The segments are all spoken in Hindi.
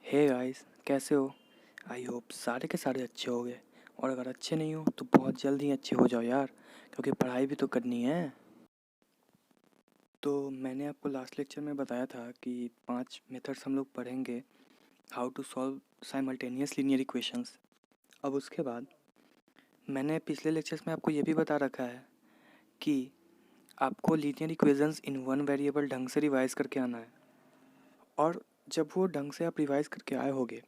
हे गाइस, कैसे हो? आई होप सारे के सारे अच्छे होंगे। और अगर अच्छे नहीं हो तो बहुत जल्द ही अच्छे हो जाओ यार, क्योंकि पढ़ाई भी तो करनी है। तो मैंने आपको लास्ट लेक्चर में बताया था कि 5 मेथड्स हम लोग पढ़ेंगे, how to solve simultaneous linear equations. अब उसके बाद मैंने पिछले लेक्चर्स में आपको ये भी बता रखा है कि आपको linear equations in one variable ढंग से रिवाइज करके आना है। और जब वो ढंग से आप रिवाइज करके आए होगे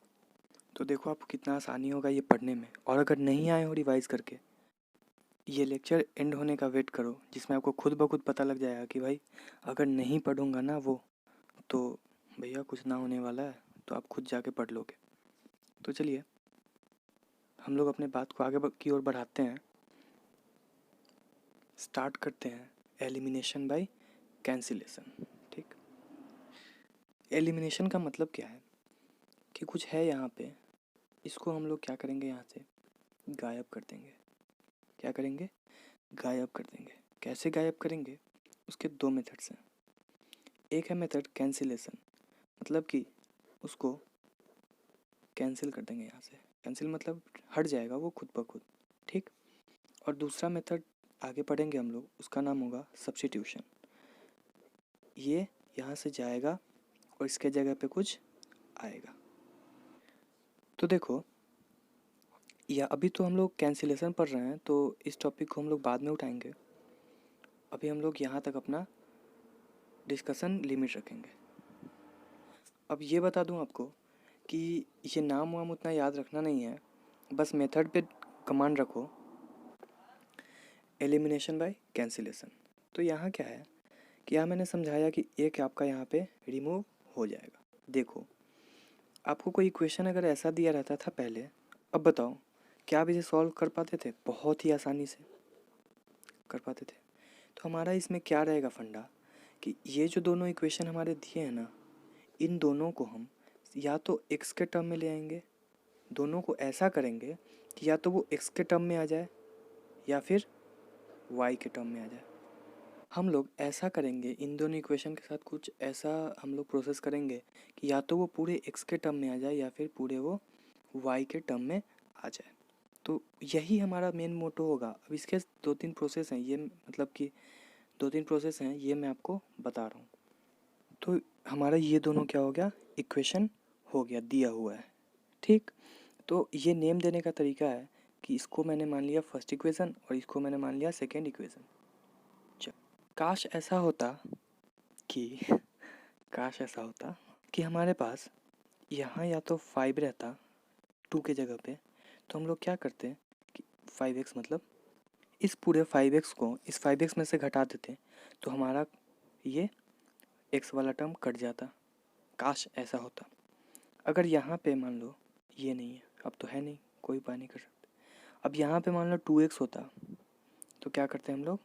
तो देखो आपको कितना आसानी होगा ये पढ़ने में। और अगर नहीं आए हो रिवाइज करके, ये लेक्चर एंड होने का वेट करो, जिसमें आपको खुद ब खुद पता लग जाएगा कि भाई अगर नहीं पढ़ूंगा ना वो, तो भैया कुछ ना होने वाला है। तो आप खुद जाके पढ़ लोगे। तो चलिए हम लोग अपने बात को आगे की ओर बढ़ाते हैं। स्टार्ट करते हैं एलिमिनेशन बाय कैंसिलेशन। ठीक, एलिमिनेशन का मतलब क्या है कि कुछ है यहाँ पे, इसको हम लोग क्या करेंगे, यहाँ से गायब कर देंगे। क्या करेंगे? गायब कर देंगे। कैसे गायब करेंगे? उसके दो मेथड्स हैं। एक है मेथड कैंसिलेशन, मतलब कि उसको कैंसिल कर देंगे यहाँ से। कैंसिल मतलब हट जाएगा वो खुद ब खुद। ठीक। और दूसरा मेथड आगे पढ़ेंगे हम लोग, उसका नाम होगा सब्स्टिट्यूशन। ये यहाँ से जाएगा और इसके जगह पे कुछ आएगा। तो देखो, या अभी तो हम लोग कैंसिलेशन पढ़ रहे हैं, तो इस टॉपिक को हम लोग बाद में उठाएंगे। अभी हम लोग यहाँ तक अपना डिस्कशन लिमिट रखेंगे। अब ये बता दूँ आपको कि ये नाम वाम उतना याद रखना नहीं है, बस मेथड पे कमांड रखो, एलिमिनेशन बाय कैंसिलेशन। तो यहाँ क्या है कि यहाँ मैंने समझाया कि एक आपका यहाँ पे रिमूव हो जाएगा। देखो, आपको कोई इक्वेशन अगर ऐसा दिया रहता था पहले, अब बताओ क्या आप इसे सॉल्व कर पाते थे? बहुत ही आसानी से कर पाते थे। तो हमारा इसमें क्या रहेगा फंडा कि ये जो दोनों इक्वेशन हमारे दिए हैं ना, इन दोनों को हम या तो x के टर्म में ले आएंगे, दोनों को ऐसा करेंगे कि या तो वो x के टर्म में आ जाए या फिर y के टर्म में आ जाए। हम लोग ऐसा करेंगे, इन दोनों इक्वेशन के साथ कुछ ऐसा हम लोग प्रोसेस करेंगे कि या तो वो पूरे x के टर्म में आ जाए या फिर पूरे वो y के टर्म में आ जाए। तो यही हमारा मेन मोटो होगा। अब इसके दो तीन प्रोसेस हैं, ये मतलब कि दो तीन प्रोसेस हैं, ये मैं आपको बता रहा हूँ। तो हमारा ये दोनों क्या हो गया, इक्वेशन हो गया, दिया हुआ है। ठीक। तो ये नेम देने का तरीका है कि इसको मैंने मान लिया फर्स्ट इक्वेशन और इसको मैंने मान लिया सेकेंड इक्वेशन। चल, काश ऐसा होता कि काश ऐसा होता कि हमारे पास यहाँ या तो 5 रहता 2 के जगह पे, तो हम लोग क्या करते कि 5x मतलब इस पूरे 5x को इस 5x में से घटा देते, तो हमारा ये x वाला टर्म कट जाता। काश ऐसा होता। अगर यहाँ पे मान लो ये नहीं है, अब तो है नहीं, कोई उपाय नहीं कर सकते। अब यहाँ पे मान लो 2x होता, तो क्या करते हैं हम लोग,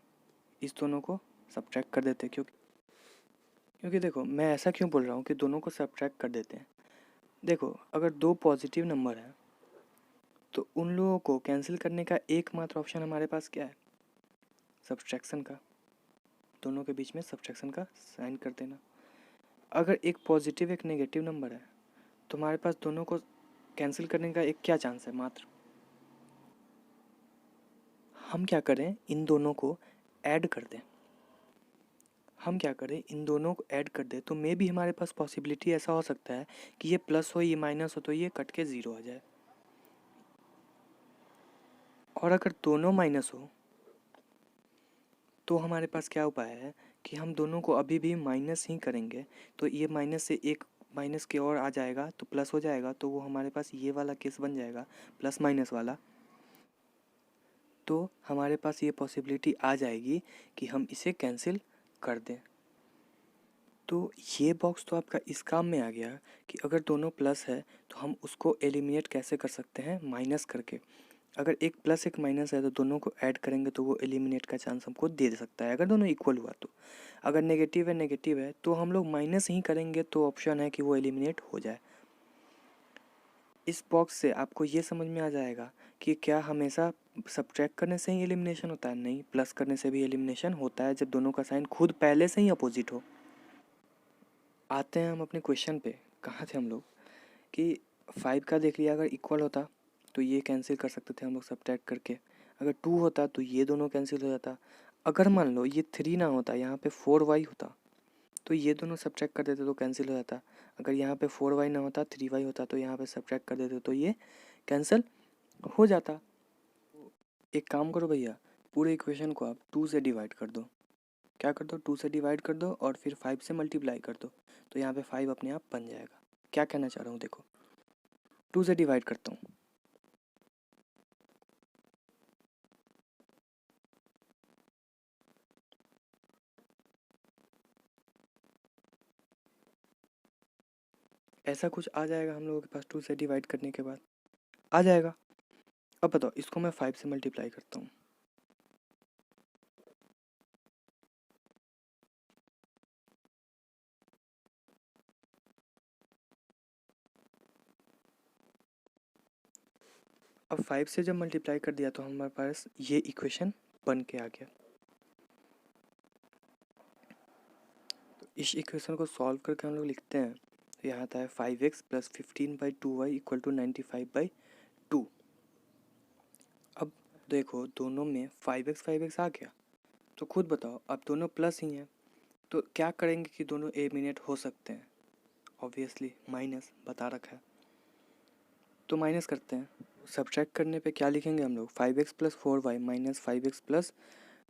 इस दोनों को सब्ट्रैक्ट कर देते। क्योंकि देखो मैं ऐसा क्यों बोल रहा हूँ कि दोनों को सब्ट्रैक्ट कर देते हैं। देखो, अगर दो पॉजिटिव नंबर है तो उन लोगों को कैंसिल करने का एकमात्र ऑप्शन हमारे पास क्या है, सब्ट्रैक्शन का। दोनों के बीच में सब्ट्रैक्शन का साइन कर देना। अगर एक पॉजिटिव एक नेगेटिव नंबर है तो हमारे पास दोनों को कैंसिल करने का एक क्या चांस है, मात्र। हम क्या करें, इन दोनों को ऐड कर दें। हम क्या करें, इन दोनों को ऐड कर दें, तो मे भी हमारे पास पॉसिबिलिटी ऐसा हो सकता है कि ये प्लस हो ये माइनस हो तो ये कट के 0 आ जाए। और अगर दोनों माइनस हो तो हमारे पास क्या उपाय है कि हम दोनों को अभी भी माइनस ही करेंगे। तो ये माइनस से एक माइनस की ओर आ जाएगा तो प्लस हो जाएगा, तो वो हमारे पास ये वाला केस बन जाएगा, प्लस माइनस वाला। तो हमारे पास ये पॉसिबिलिटी आ जाएगी कि हम इसे कैंसिल कर दें। तो ये बॉक्स तो आपका इस काम में आ गया कि अगर दोनों प्लस है तो हम उसको एलिमिनेट कैसे कर सकते हैं, माइनस करके। अगर एक प्लस एक माइनस है तो दोनों को ऐड करेंगे तो वो एलिमिनेट का चांस हमको दे सकता है, अगर दोनों इक्वल हुआ तो। अगर नेगेटिव है तो हम लोग माइनस ही करेंगे, तो ऑप्शन है कि वो एलिमिनेट हो जाए। इस बॉक्स से आपको ये समझ में आ जाएगा कि क्या हमेशा सब्ट्रैक्ट करने से ही एलिमिनेशन होता है? नहीं, प्लस करने से भी एलिमिनेशन होता है जब दोनों का साइन खुद पहले से ही अपोजिट हो। आते हैं हम अपने क्वेश्चन पे। कहाँ थे हम लोग कि 5 का देख लिया, अगर इक्वल होता तो ये कैंसिल कर सकते थे हम लोग सब्ट्रैक्ट करके, अगर 2 होता तो ये दोनों कैंसिल हो जाता, अगर मान लो ये 3 ना होता, यहाँ पे 4y होता तो ये दोनों सब्ट्रैक्ट कर देते तो कैंसिल हो जाता, अगर यहाँ पे 4y ना होता 3y होता तो यहाँ पे सब्ट्रैक्ट कर देते तो ये कैंसिल हो जाता। एक काम करो भैया, पूरे इक्वेशन को आप 2 से डिवाइड कर दो। क्या कर दो, 2 से डिवाइड कर दो और फिर 5 से मल्टीप्लाई कर दो, तो यहाँ पे 5 अपने आप बन जाएगा। क्या कहना चाह रहा हूँ देखो, 2 से डिवाइड करता हूँ, ऐसा कुछ आ जाएगा हम लोगों के पास 2 से डिवाइड करने के बाद आ जाएगा। अब बताओ, इसको मैं 5 से मल्टीप्लाई करता हूँ, अब 5 से जब मल्टीप्लाई कर दिया तो हमारे पास ये इक्वेशन बन के आ गया। तो इस इक्वेशन को सॉल्व करके हम लोग लिखते हैं, तो यहाँ आता है 5x plus 15/2y equal to 95/2। अब देखो दोनों में 5x आ गया, तो खुद बताओ, अब दोनों प्लस ही हैं तो क्या करेंगे कि दोनों एलिमिनेट हो सकते हैं, ऑब्वियसली माइनस बता रखा है तो माइनस करते हैं। सब्ट्रैक्ट करने पे क्या लिखेंगे हम लोग, 5x plus 4y minus 5x plus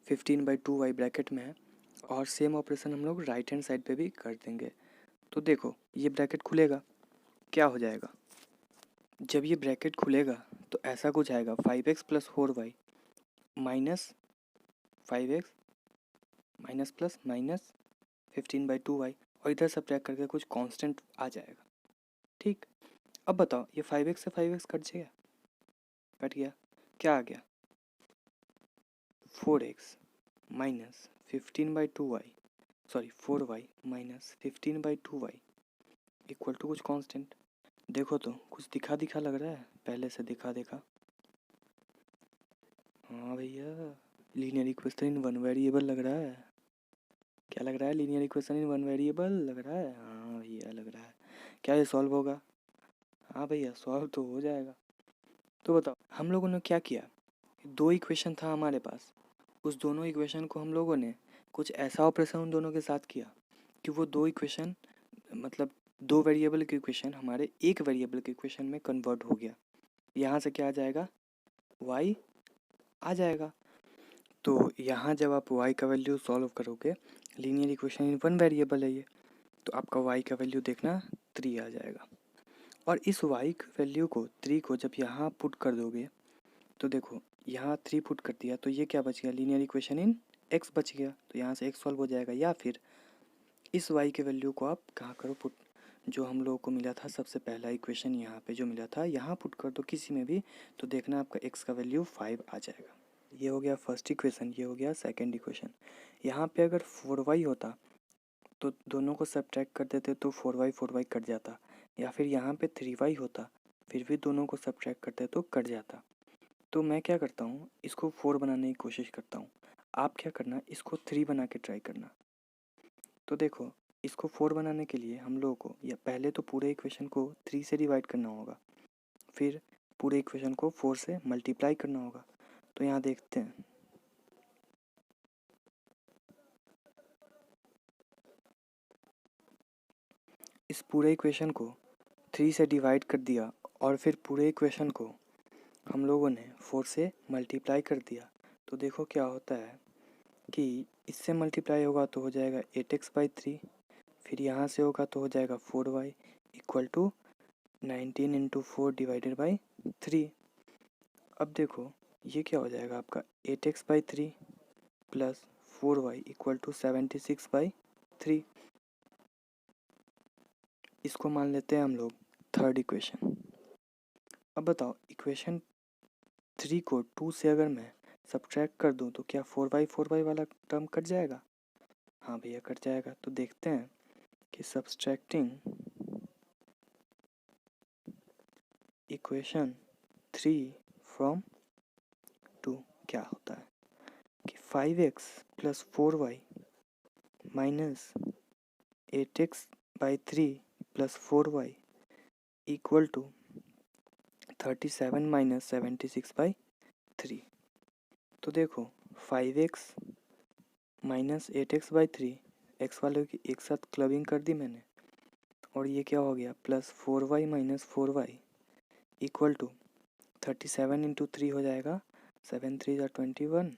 15/2y bracket में है, और सेम ऑपरेशन हम लोग राइट हैंड साइड पे भी कर देंगे। तो देखो ये ब्रैकेट खुलेगा, क्या हो जाएगा, जब ये ब्रैकेट खुलेगा तो ऐसा कुछ आएगा, 5x plus 4y minus 5x minus plus minus 15/2y, और इधर सब्ट्रैक्ट करके कुछ कांस्टेंट आ जाएगा। ठीक, अब बताओ ये 5x से 5x कट गया, कट गया, क्या आ गया, 4x minus 15/2y, sorry 4y minus 15/2y equal to कुछ कांस्टेंट। देखो तो कुछ दिखा दिखा लग रहा है, पहले से दिखा देखा। हाँ भैया, linear equation in one variable लग रहा है। क्या लग रहा है, linear equation in one variable लग रहा है। हाँ भैया लग रहा है, क्या ये सॉल्व होगा, हाँ भैया सॉल्व तो हो जाएगा। तो बताओ हम लोगों ने क्या किया, दो इक्वेशन था हमारे पास, उस दोनों इक्वेशन को हम लोगों ने कुछ ऐसा ऑपरेशन उन दोनों के साथ किया कि वो दो इक्वेशन, मतलब दो वेरिएबल के इक्वेशन हमारे एक वेरिएबल के इक्वेशन में कन्वर्ट हो गया। यहाँ से क्या आ जाएगा, y आ जाएगा। तो यहाँ जब आप y का वैल्यू सॉल्व करोगे, linear equation in one variable है ये, तो आपका y का वैल्यू देखना 3 आ जाएगा। और इस y की वैल्यू को 3 को जब यहाँ पुट कर दोगे तो देखो यहाँ 3 पुट कर दिया तो ये क्या बच गया, लीनियर इक्वेशन इन x बच गया, तो यहाँ से x सॉल्व हो जाएगा। या फिर इस y के वैल्यू को आप कहाँ करो पुट, जो हम लोगों को मिला था सबसे पहला इक्वेशन यहाँ पे जो मिला था यहाँ पुट कर दो किसी में भी, तो देखना आपका x का वैल्यू 5 आ जाएगा। ये हो गया फर्स्ट इक्वेशन, ये हो गया सेकंड इक्वेशन। यहाँ पे अगर 4y होता तो दोनों को सब्ट्रैक्ट कर देते तो 4y कट जाता, या फिर यहाँ पे 3y होता फिर भी दोनों को सब्ट्रैक्ट करते तो कट जाता। तो मैं क्या करता हूँ, इसको 4 बनाने की कोशिश करता हूँ, आप क्या करना, इसको 3 बना के ट्राई करना। तो देखो इसको 4 बनाने के लिए हम लोगों को या पहले तो पूरे इक्वेशन को 3 से डिवाइड करना होगा, फिर पूरे इक्वेशन को 4 से मल्टीप्लाई करना होगा। तो यहाँ देखते हैं, इस पूरे इक्वेशन को 3 से डिवाइड कर दिया और फिर पूरे इक्वेशन को हम लोगों ने 4 से मल्टीप्लाई कर दिया। तो देखो क्या होता है कि इससे मल्टीप्लाई होगा तो हो जाएगा 8x/3, फिर यहाँ से होगा तो हो जाएगा 4y equal to 19 into 4 divided by 3। अब देखो ये क्या हो जाएगा आपका 8x/3 plus 4y equal to 76/3। इसको मान लेते हैं हम लोग थर्ड इक्वेशन। अब बताओ इक्वेशन 3 को 2 से अगर मैं सब्ट्रैक्ट कर दूं तो क्या 4y वाला टर्म कट जाएगा, हाँ भैया कट जाएगा। तो देखते हैं कि सब्सट्रैक्टिंग इक्वेशन 3 फ्रॉम 2 क्या होता है कि 5x plus 4y minus 8x/3 plus 4y equal to 37 minus 76/3। तो देखो 5x माइनस 8x/3, एक्स वालों की एक साथ क्लबिंग कर दी मैंने, और ये क्या हो गया plus 4y minus 4y equal to 37 into 3 हो जाएगा, 7 3 ज़ा 21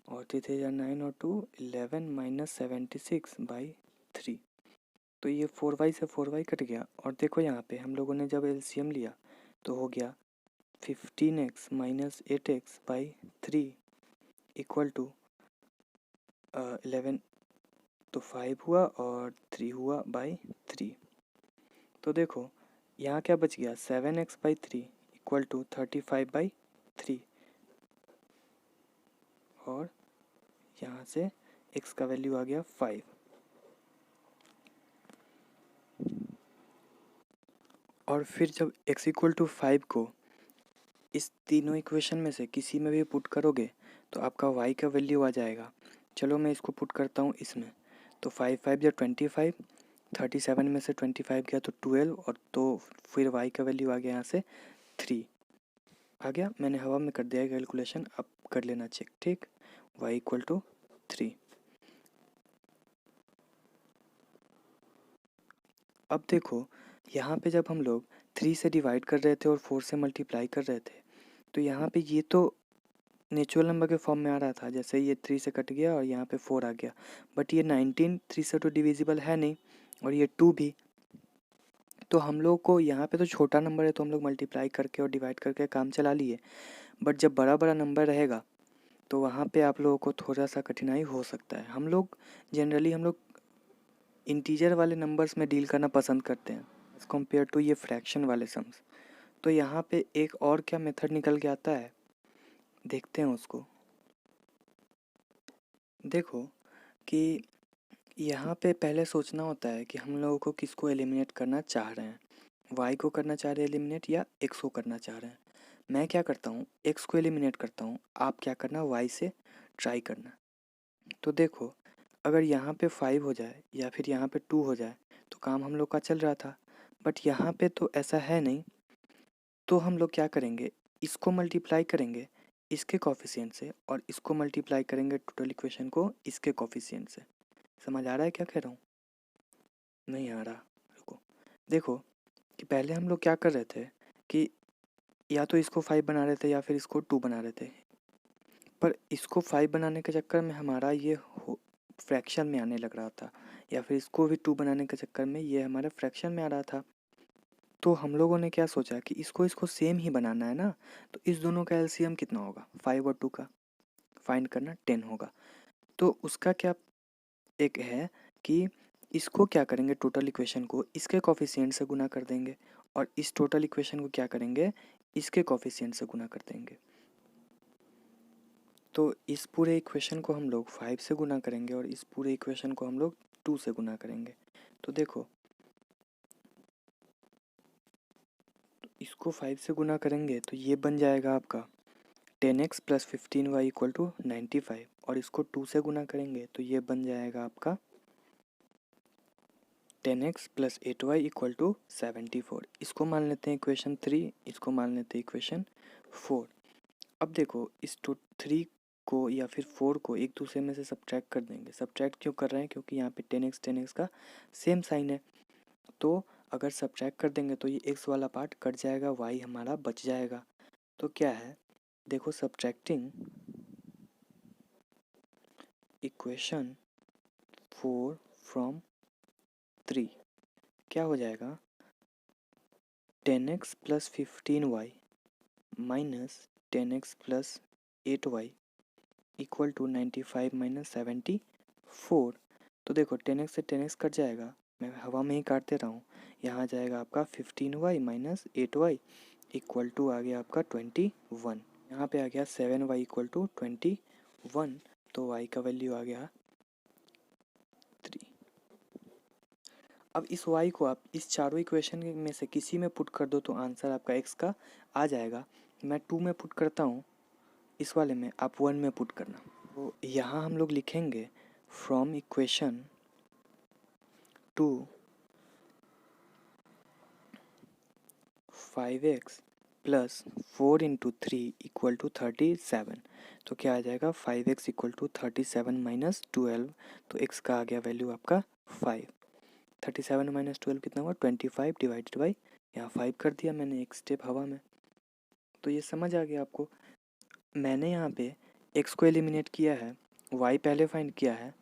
और 3 3 ज़ा 9 और 2 11 माइनस 76/3। तो ये 4y से 4y कट गया, और देखो यहाँ पे हम लोगों ने जब एलसीएम लिया तो हो गया 15x minus 8x/3 equal to 11। तो 5 हुआ और 3 हुआ बाई 3। तो देखो यहाँ क्या बच गया 7x/3 इक्वल टू 35/3, और यहाँ से x का वैल्यू आ गया 5। और फिर जब x इक्वल टू 5 को इस तीनों इक्वेशन में से किसी में भी पुट करोगे तो आपका y का वैल्यू आ जाएगा। चलो मैं इसको पुट करता हूँ इसमें। तो 5 5 या 25, 37 में से 25 गया तो 12, और तो फिर y का वैल्यू आ गया यहाँ से 3 आ गया। मैंने हवा में कर दिया कैलकुलेशन, अब कर लेना चेक, ठीक। y equal to 3। अब देखो यहाँ पे जब हम लोग 3 से डिवाइड कर रहे थे और 4 से मल्टीप्लाई कर रहे थे, तो यहाँ पे ये तो नेचुरल नंबर के फॉर्म में आ रहा था, जैसे ये 3 से कट गया और यहाँ पे 4 आ गया। बट ये 19 3 से तो डिविजिबल है नहीं, और ये 2 भी। तो हम लोग को यहाँ पे तो छोटा नंबर है तो हम लोग मल्टीप्लाई करके और डिवाइड करके काम चला लिए। बट जब बड़ा बड़ा नंबर रहेगा तो वहाँ पे आप लोगों को थोड़ा सा कठिनाई हो सकता है। हम लोग जनरली इंटीजर वाले नंबर्स में डील करना पसंद करते हैं एज़ कम्पेयर टू ये फ्रैक्शन वाले सम्स। तो यहाँ पे एक और क्या मेथड निकल के आता है, देखते हैं उसको। देखो कि यहाँ पे पहले सोचना होता है कि हम लोगों को किसको एलिमिनेट करना चाह रहे हैं, y को करना चाह रहे हैं एलिमिनेट या x को करना चाह रहे हैं। मैं क्या करता हूँ, x को एलिमिनेट करता हूँ, आप क्या करना y से ट्राई करना। तो देखो अगर यहाँ पे 5 हो जाए या फिर यहाँ पे 2 हो जाए तो काम हम लोग का चल रहा था, बट यहाँ पे तो ऐसा है नहीं। तो हम लोग क्या करेंगे, इसको मल्टीप्लाई करेंगे इसके कॉफिशिएंट से, और इसको मल्टीप्लाई करेंगे टोटल इक्वेशन को इसके कॉफिशिएंट से। समझ आ रहा है क्या कह रहा हूँ? नहीं आ रहा? रुको। देखो कि पहले हम लोग क्या कर रहे थे कि या तो इसको 5 बना रहे थे या फिर इसको 2 बना रहे थे, पर इसको 5 बनाने के चक्कर में हमारा ये फ्रैक्शन में आने लग रहा था, या फिर इसको भी 2 बनाने के चक्कर में ये हमारा फ्रैक्शन में आ रहा था। तो हम लोगों ने क्या सोचा कि इसको इसको सेम ही बनाना है ना, तो इस दोनों का एलसीएम कितना होगा, 5 और 2 का फाइंड करना 10 होगा। तो उसका क्या एक है कि इसको क्या करेंगे, टोटल इक्वेशन को इसके कॉफिशिएंट से गुना कर देंगे, और इस टोटल इक्वेशन को क्या करेंगे, इसके कॉफिशिएंट से गुना कर देंगे। तो इस पूरे इक्वेशन को हम लोग 5 से गुना करेंगे और इस पूरे इक्वेशन को हम लोग 2 से गुना करेंगे। तो देखो इसको 5 से गुना करेंगे तो ये बन जाएगा आपका 10x plus 15y equal to 95, और इसको 2 से गुना करेंगे तो ये बन जाएगा आपका 10x plus 8y equal to 74। इसको मान लेते हैं इक्वेशन 3, इसको मान लेते हैं इक्वेशन 4। अब देखो इस 3 को या फिर 4 को एक दूसरे में से सब्ट्रैक्ट कर देंगे। सब्ट्रैक्ट क्यों कर रहे हैं, क्योंकि यहाँ पे 10x का सेम साइन है। तो अगर सब्ट्रैक्ट कर देंगे तो ये x वाला पार्ट कट जाएगा, y हमारा बच जाएगा। तो क्या है, देखो सब्ट्रैक्टिंग इक्वेशन 4 फ्रॉम 3 क्या हो जाएगा, 10x plus 15y minus 10x plus 8y equal to 95 minus 74। तो देखो 10x से 10x कट जाएगा, मैं हवा में ही काटते रहा हूँ। यहाँ जाएगा आपका 15y minus 8y equal to आ गया आपका 21। यहाँ पे आ गया 7y इक्वल टू 21, तो y का वैल्यू आ गया 3। अब इस y को आप इस चारों इक्वेशन में से किसी में पुट कर दो तो आंसर आपका x का आ जाएगा। मैं 2 में पुट करता हूँ, इस वाले में आप 1 में पुट करना। तो यहाँ हम लोग लिखेंगे from equation 2 5x plus 4 into 3 equal to 37। तो क्या आ जाएगा 5x इक्वल टू 37 माइनस 12। तो x का आ गया वैल्यू आपका 5। 37 माइनस 12 कितना हुआ 25 डिवाइडेड बाई यहाँ 5 कर दिया मैंने एक स्टेप हवा में। तो ये समझ आ गया आपको। मैंने यहाँ पे x को एलिमिनेट किया है, y पहले फाइंड किया है।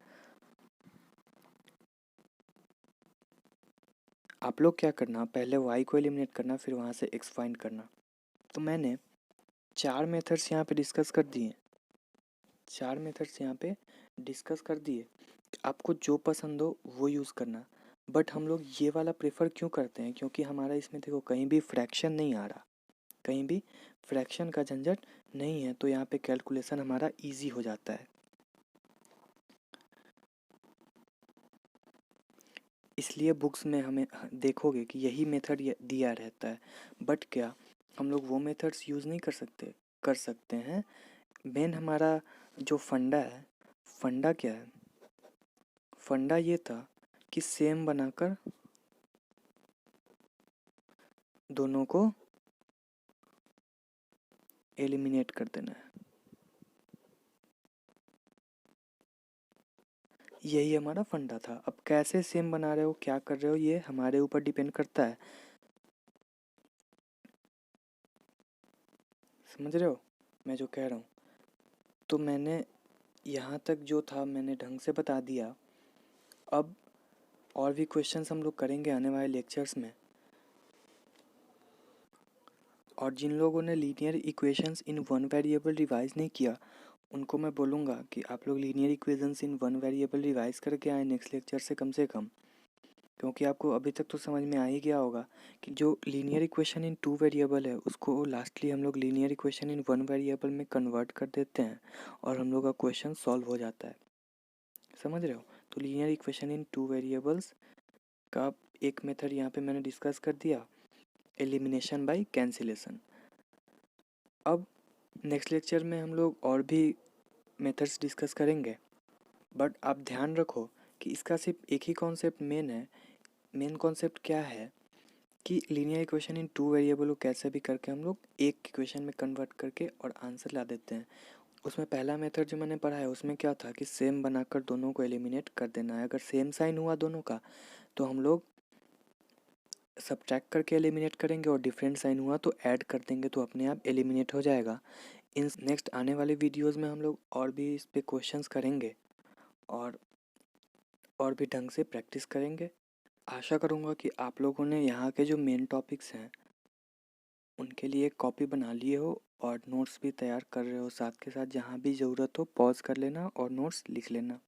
आप लोग क्या करना, पहले y को एलिमिनेट करना फिर वहाँ से x फाइंड करना। तो मैंने 4 मेथड्स यहाँ पे डिस्कस कर दिए, 4 मेथड्स यहाँ पे डिस्कस कर दिए। आपको जो पसंद हो वो यूज़ करना, बट हम लोग ये वाला प्रेफर क्यों करते हैं, क्योंकि हमारा इसमें देखो कहीं भी फ्रैक्शन नहीं आ रहा, कहीं भी फ्रैक्शन का झंझट नहीं है, तो यहाँ पे कैलकुलेशन हमारा इजी हो जाता है। इसलिए बुक्स में हमें देखोगे कि यही मेथड दिया रहता है, बट क्या हम लोग वो मेथड्स यूज़ नहीं कर सकते हैं। मेन हमारा जो फंडा है, फंडा क्या है, फंडा ये था कि सेम बनाकर दोनों को एलिमिनेट कर देना है। यही हमारा फंडा था। अब कैसे सेम बना रहे हो, क्या कर रहे हो, ये हमारे ऊपर डिपेंड करता है। समझ रहे हो मैं जो कह रहा हूँ। तो मैंने यहाँ तक जो था मैंने ढंग से बता दिया। अब और भी क्वेश्चंस हम लोग करेंगे आने वाले लेक्चर्स में। और जिन लोगों ने linear equations in one variable revise नहीं किया, उनको मैं बोलूँगा कि आप लोग linear equations in one variable revise करके आए नेक्स्ट लेक्चर से कम, क्योंकि आपको अभी तक तो समझ में आ ही गया होगा कि जो linear equation in two variable है उसको लास्टली हम लोग linear equation in one variable में कन्वर्ट कर देते हैं और हम लोग का क्वेश्चन सॉल्व हो जाता है। समझ रहे हो। तो linear equation in two variables का एक मेथड यहाँ पे मैंने डिस्कस कर दिया, एलिमिनेशन बाय कैंसिलेशन। अब नेक्स्ट लेक्चर में हम लोग और भी मेथड्स डिस्कस करेंगे, बट आप ध्यान रखो कि इसका सिर्फ एक ही कॉन्सेप्ट मेन है। मेन कॉन्सेप्ट क्या है कि linear equation in two variable को कैसे भी करके हम लोग एक इक्वेशन में कन्वर्ट करके और आंसर ला देते हैं। उसमें पहला मेथड जो मैंने पढ़ा है उसमें क्या था कि सेम बनाकर दोनों को एलिमिनेट कर देना है। अगर सेम साइन हुआ दोनों का तो हम लोग सब्ट्रैक्ट करके एलिमिनेट करेंगे, और डिफरेंट साइन हुआ तो ऐड कर देंगे, तो अपने आप एलिमिनेट हो जाएगा। इन नेक्स्ट आने वाले वीडियोज़ में हम लोग और भी इस पर क्वेश्चंस करेंगे और भी ढंग से प्रैक्टिस करेंगे। आशा करूँगा कि आप लोगों ने यहाँ के जो मेन टॉपिक्स हैं उनके लिए एक कॉपी बना लिए हो और नोट्स भी तैयार कर रहे हो। साथ के साथ जहाँ भी ज़रूरत हो पॉज कर लेना और नोट्स लिख लेना।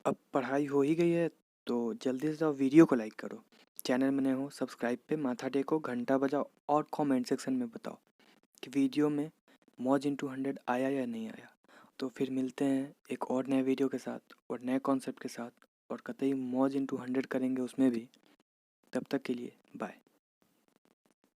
अब पढ़ाई हो ही गई है तो जल्दी से जाओ वीडियो को लाइक करो, चैनल में नए हो सब्सक्राइब पे माथा टेको, घंटा बजाओ और कमेंट सेक्शन में बताओ कि वीडियो में मौज इंटू 100 आया या नहीं आया। तो फिर मिलते हैं एक और नए वीडियो के साथ और नए कॉन्सेप्ट के साथ, और कतई मौज इंटू 100 करेंगे उसमें भी। तब तक के लिए बाय।